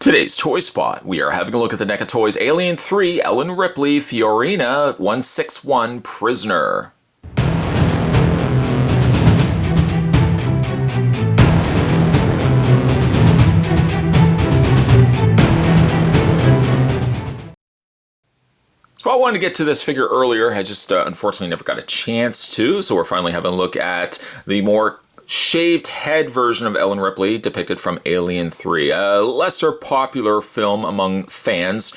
Today's Toy Spot, we are having a look at the NECA Toys Alien 3 Ellen Ripley Fiorina 161 Prisoner. So I wanted to get to this figure earlier, I just unfortunately never got a chance to, so we're finally having a look at the more shaved head version of Ellen Ripley depicted from Alien 3, a lesser popular film among fans.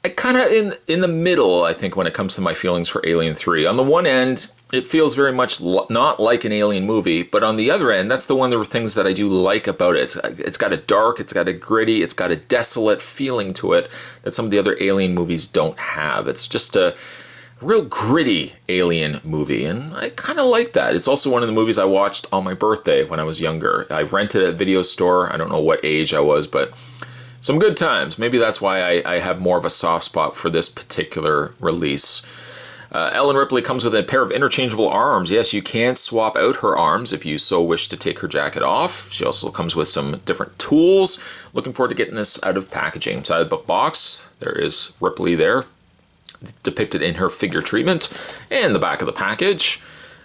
I kind of in the middle, I think, when it comes to my feelings for Alien 3. On the one end, it feels very much not like an Alien movie, but on the other end, that's the one of the things that I do like about it. It's got a dark, it's got a gritty, it's got a desolate feeling to it that some of the other Alien movies don't have. It's just a real gritty Alien movie, and I kind of like that. It's also one of the movies I watched on my birthday when I was younger. I rented at a video store. I don't know what age I was, but some good times. Maybe that's why I have more of a soft spot for this particular release. Ellen Ripley comes with a pair of interchangeable arms. Yes, you can swap out her arms if you so wish to take her jacket off. She also comes with some different tools. Looking forward to getting this out of packaging. Inside the box, there is Ripley there, depicted in her figure treatment, and the back of the package.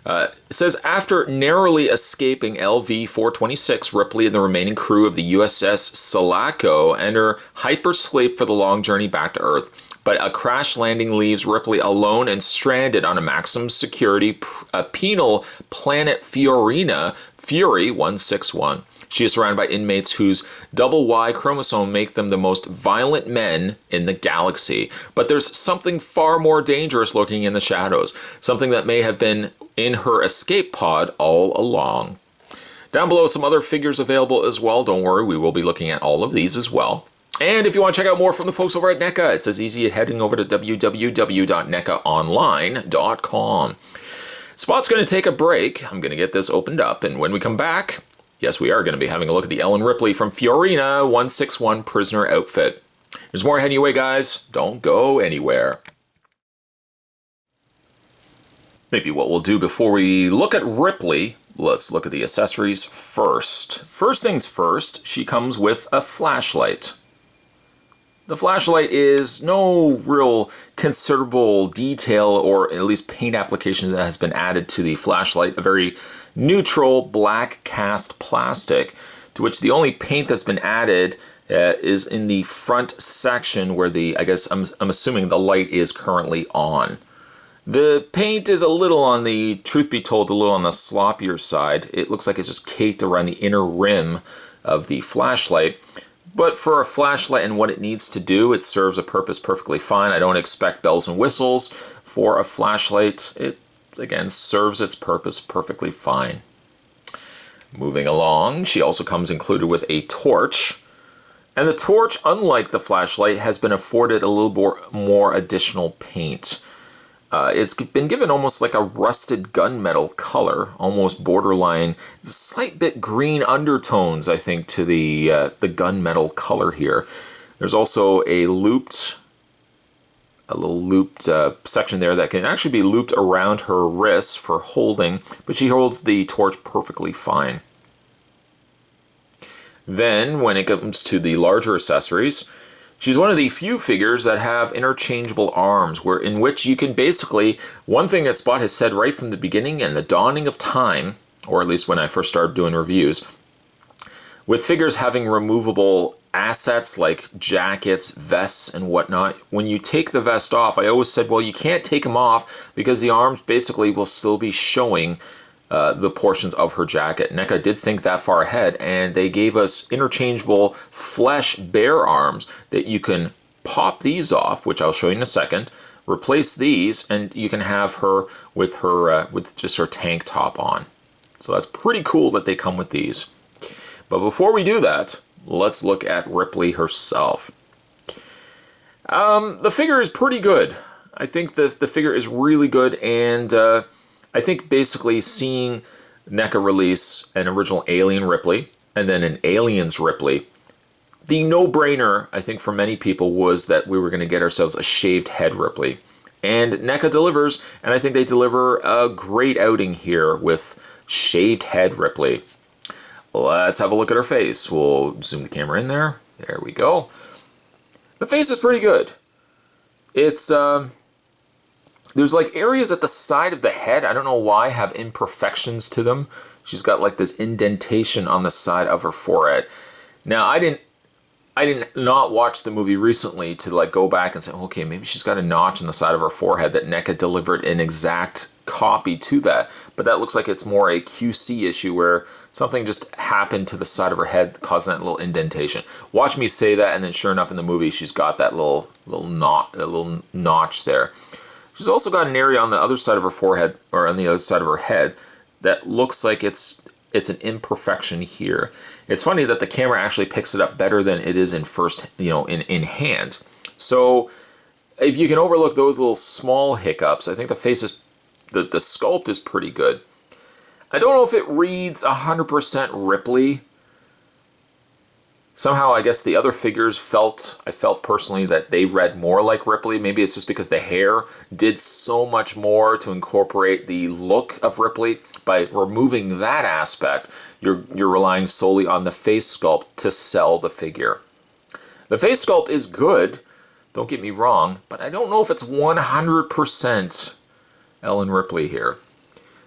It says, after narrowly escaping LV-426, Ripley and the remaining crew of the USS Sulaco enter hypersleep for the long journey back to Earth. But a crash landing leaves Ripley alone and stranded on a maximum security penal planet Fiorina, Fury 161. She is surrounded by inmates whose double Y chromosome make them the most violent men in the galaxy. But there's something far more dangerous lurking in the shadows, something that may have been in her escape pod all along. Down below, some other figures available as well. Don't worry, we will be looking at all of these as well. And if you want to check out more from the folks over at NECA, it's as easy as heading over to www.necaonline.com. Spot's going to take a break. I'm going to get this opened up, and when we come back, yes, we are going to be having a look at the Ellen Ripley from Fiorina 161 Prisoner outfit. There's more heading your way, guys. Don't go anywhere. Maybe what we'll do before we look at Ripley, let's look at the accessories first. First things first, she comes with a flashlight. The flashlight is no real considerable detail or at least paint application that has been added to the flashlight. A very neutral black cast plastic, to which the only paint that's been added is in the front section where the, I guess I'm assuming the light is currently on. The paint is a little on the, truth be told, a little on the sloppier side. It looks like it's just caked around the inner rim of the flashlight. But for a flashlight and what it needs to do, it serves a purpose perfectly fine. I don't expect bells and whistles for a flashlight. It, again, serves its purpose perfectly fine. Moving along, she also comes included with a torch. And the torch, unlike the flashlight, has been afforded a little more additional paint. It's been given almost like a rusted gunmetal color, almost borderline, slight bit green undertones, I think, to the gunmetal color here. There's also a little looped section there that can actually be looped around her wrists for holding, but she holds the torch perfectly fine. Then, when it comes to the larger accessories, she's one of the few figures that have interchangeable arms, in which you can basically, one thing that Spot has said right from the beginning and the dawning of time, or at least when I first started doing reviews, with figures having removable assets like jackets, vests, and whatnot, when you take the vest off, I always said, well, you can't take them off because the arms basically will still be showing the portions of her jacket. NECA did think that far ahead, and they gave us interchangeable flesh bare arms that you can pop these off, which I'll show you in a second, replace these, and you can have her with just her tank top on. So that's pretty cool that they come with these. But before we do that, let's look at Ripley herself. The figure is pretty good. I think the figure is really good, and I think basically seeing NECA release an original Alien Ripley and then an Aliens Ripley, the no-brainer, I think, for many people was that we were going to get ourselves a shaved head Ripley. And NECA delivers, and I think they deliver a great outing here with shaved head Ripley. Let's have a look at her face. We'll zoom the camera in there. There we go. The face is pretty good. It's, there's like areas at the side of the head, I don't know why, have imperfections to them. She's got like this indentation on the side of her forehead. Now, I didn't not watch the movie recently to like go back and say, okay, maybe she's got a notch on the side of her forehead that NECA delivered an exact copy to that. But that looks like it's more a QC issue where something just happened to the side of her head causing that little indentation. Watch me say that, and then sure enough in the movie she's got that little notch there. She's also got an area on the other side of her forehead, or on the other side of her head, that looks like it's an imperfection here. It's funny that the camera actually picks it up better than it is in first, in hand. So if you can overlook those little small hiccups, I think the face is, the sculpt is pretty good. I don't know if it reads 100% Ripley. Somehow, I guess the other figures I felt personally that they read more like Ripley. Maybe it's just because the hair did so much more to incorporate the look of Ripley. By removing that aspect, you're relying solely on the face sculpt to sell the figure. The face sculpt is good, don't get me wrong, but I don't know if it's 100% Ellen Ripley here.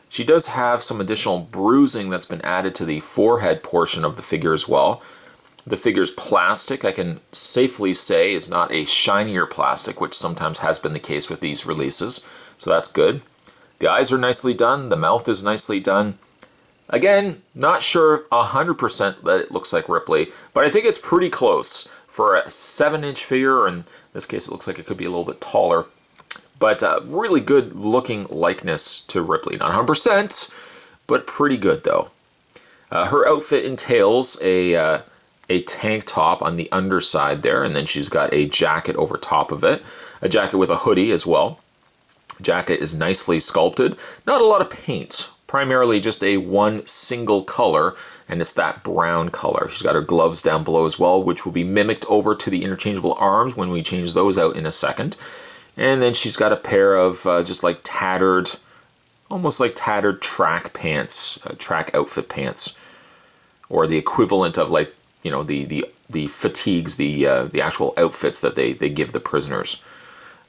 She does have some additional bruising that's been added to the forehead portion of the figure as well. The figure's plastic, I can safely say, is not a shinier plastic, which sometimes has been the case with these releases, so that's good. The eyes are nicely done, the mouth is nicely done. Again, not sure 100% that it looks like Ripley, but I think it's pretty close for a 7-inch figure, and in this case it looks like it could be a little bit taller. But really good looking likeness to Ripley. Not 100%, but pretty good though. Her outfit entails a tank top on the underside there, and then she's got a jacket over top of it. A jacket with a hoodie as well. Jacket is nicely sculpted. Not a lot of paint, primarily just one single color, and it's that brown color. She's got her gloves down below as well, which will be mimicked over to the interchangeable arms when we change those out in a second. And then she's got a pair of just like tattered, almost like tattered track pants, track outfit pants, or the equivalent of like, the fatigues, the actual outfits that they give the prisoners.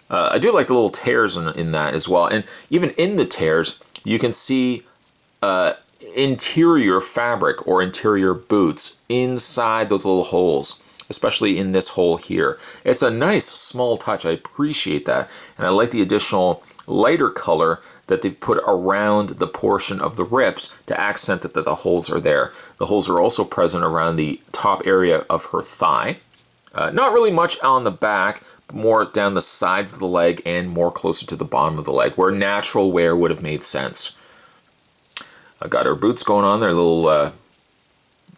I do like the little tears in that as well. And even in the tears, you can see interior fabric or interior boots inside those little holes, especially in this hole here. It's a nice small touch. I appreciate that. And I like the additional lighter color that they've put around the portion of the rips to accent that the holes are there. The holes are also present around the top area of her thigh. Not really much on the back, but more down the sides of the leg and more closer to the bottom of the leg, where natural wear would have made sense. I got her boots going on there, little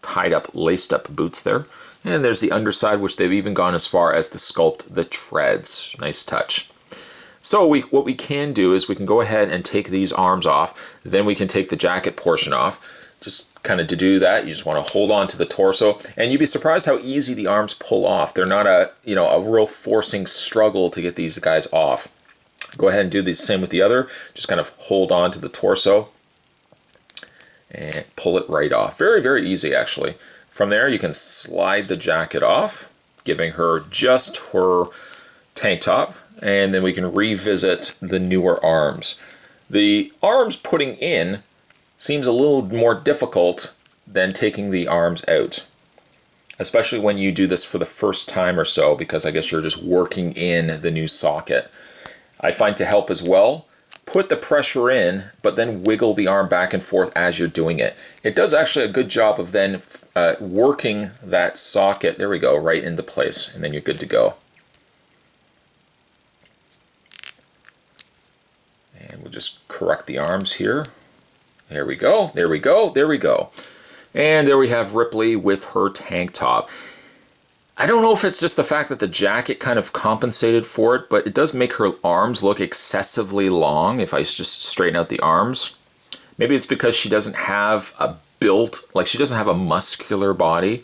tied up, laced up boots there. And there's the underside, which they've even gone as far as to sculpt the treads. Nice touch. So what we can do is we can go ahead and take these arms off. Then we can take the jacket portion off. Just kind of to do that, you just want to hold on to the torso, and you'd be surprised how easy the arms pull off. They're not a real forcing struggle to get these guys off. Go ahead and do the same with the other. Just kind of hold on to the torso and pull it right off. Very, very easy actually. From there, you can slide the jacket off, giving her just her tank top, and then we can revisit the newer arms. The arms putting in seems a little more difficult than taking the arms out, especially when you do this for the first time or so, because I guess you're just working in the new socket. I find to help as well, put the pressure in, but then wiggle the arm back and forth as you're doing it. It does actually a good job of then working that socket, there we go, right into place, and then you're good to go. And we'll just correct the arms here. There we go, there we go, there we go. And there we have Ripley with her tank top. I don't know if it's just the fact that the jacket kind of compensated for it, but it does make her arms look excessively long if I just straighten out the arms. Maybe it's because she doesn't have a she doesn't have a muscular body.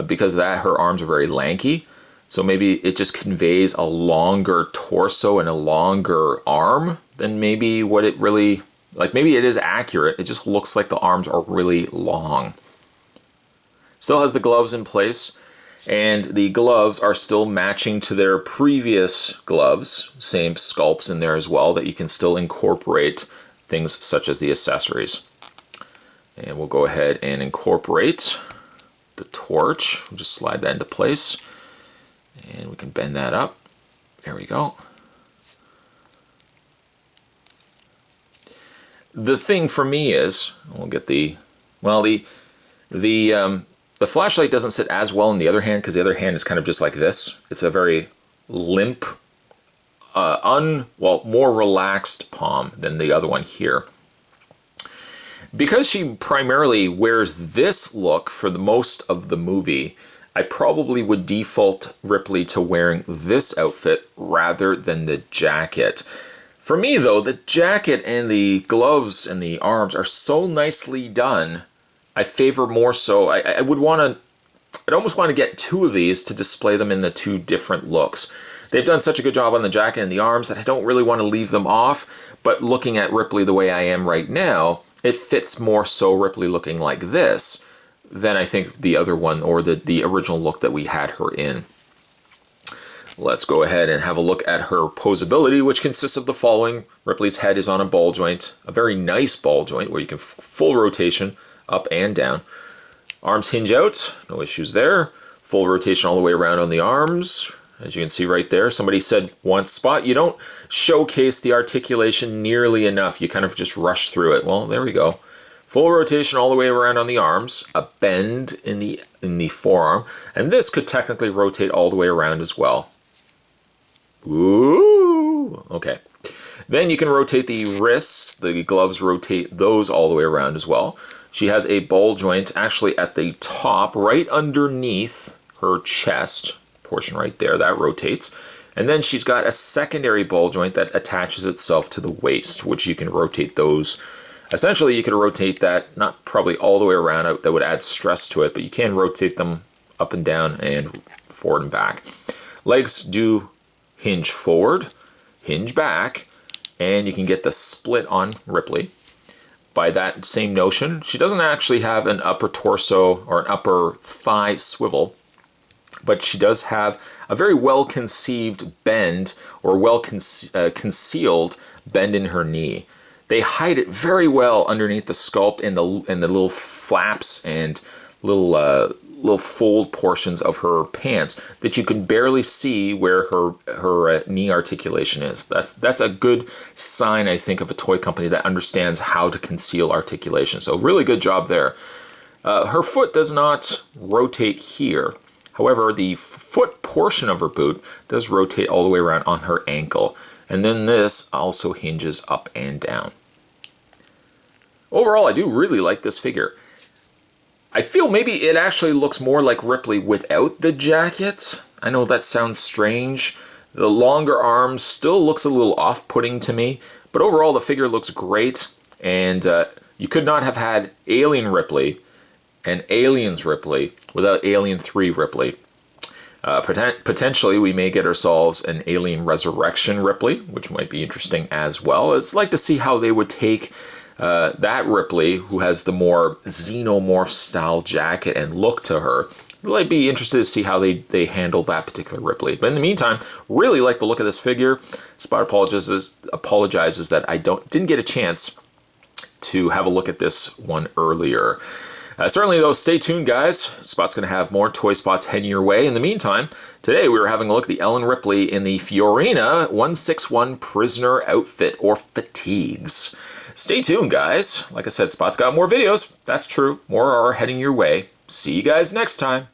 Because of that, her arms are very lanky. So maybe it just conveys a longer torso and a longer arm than maybe what it really, maybe it is accurate. It just looks like the arms are really long. Still has the gloves in place. And the gloves are still matching to their previous gloves. Same sculpts in there as well that you can still incorporate things such as the accessories. And we'll go ahead and incorporate the torch. We'll just slide that into place. And we can bend that up. There we go. The thing for me is, we'll get the, well, the flashlight doesn't sit as well in the other hand because the other hand is kind of just like this. It's a very limp, more relaxed palm than the other one here. Because she primarily wears this look for the most of the movie, I probably would default Ripley to wearing this outfit rather than the jacket. For me though, the jacket and the gloves and the arms are so nicely done. I favor more so, I'd almost want to get two of these to display them in the two different looks. They've done such a good job on the jacket and the arms that I don't really want to leave them off, but looking at Ripley the way I am right now, it fits more so Ripley looking like this than I think the other one or the original look that we had her in. Let's go ahead and have a look at her posability, which consists of the following. Ripley's head is on a ball joint, a very nice ball joint where you can full rotation up and down. Arms hinge out, no issues there. Full rotation all the way around on the arms. As you can see right there, somebody said once, Spot, you don't showcase the articulation nearly enough. You kind of just rush through it. Well, there we go. Full rotation all the way around on the arms, a bend in the forearm, and this could technically rotate all the way around as well. Ooh, okay. Then you can rotate the wrists, the gloves rotate those all the way around as well. She has a ball joint actually at the top, right underneath her chest portion right there, that rotates. And then she's got a secondary ball joint that attaches itself to the waist, which you can rotate those. Essentially, you could rotate that, not probably all the way around, that would add stress to it, but you can rotate them up and down and forward and back. Legs do hinge forward, hinge back, and you can get the split on Ripley. By that same notion, she doesn't actually have an upper torso or an upper thigh swivel, but she does have a very well-conceived bend or well-concealed bend in her knee. They hide it very well underneath the sculpt and the little flaps and little fold portions of her pants that you can barely see where her knee articulation is. That's a good sign, I think, of a toy company that understands how to conceal articulation. So really good job there. Her foot does not rotate here. However, the foot portion of her boot does rotate all the way around on her ankle. And then this also hinges up and down. Overall, I do really like this figure. I feel maybe it actually looks more like Ripley without the jacket. I know that sounds strange. The longer arms still looks a little off-putting to me, but overall the figure looks great, and you could not have had Alien Ripley and Aliens Ripley without Alien 3 Ripley. Potentially we may get ourselves an Alien Resurrection Ripley, which might be interesting as well. I'd like to see how they would take that Ripley, who has the more xenomorph style jacket and look to her. I'd be interested to see how they handle that particular Ripley. But in the meantime, really like the look of this figure. Spot apologizes that I didn't get a chance to have a look at this one earlier. Certainly though, stay tuned guys. Spot's going to have more Toy Spots heading your way. In the meantime, today we were having a look at the Ellen Ripley in the Fiorina 161 prisoner outfit or fatigues. Stay tuned, guys. Like I said, Spot's got more videos. That's true. More are heading your way. See you guys next time.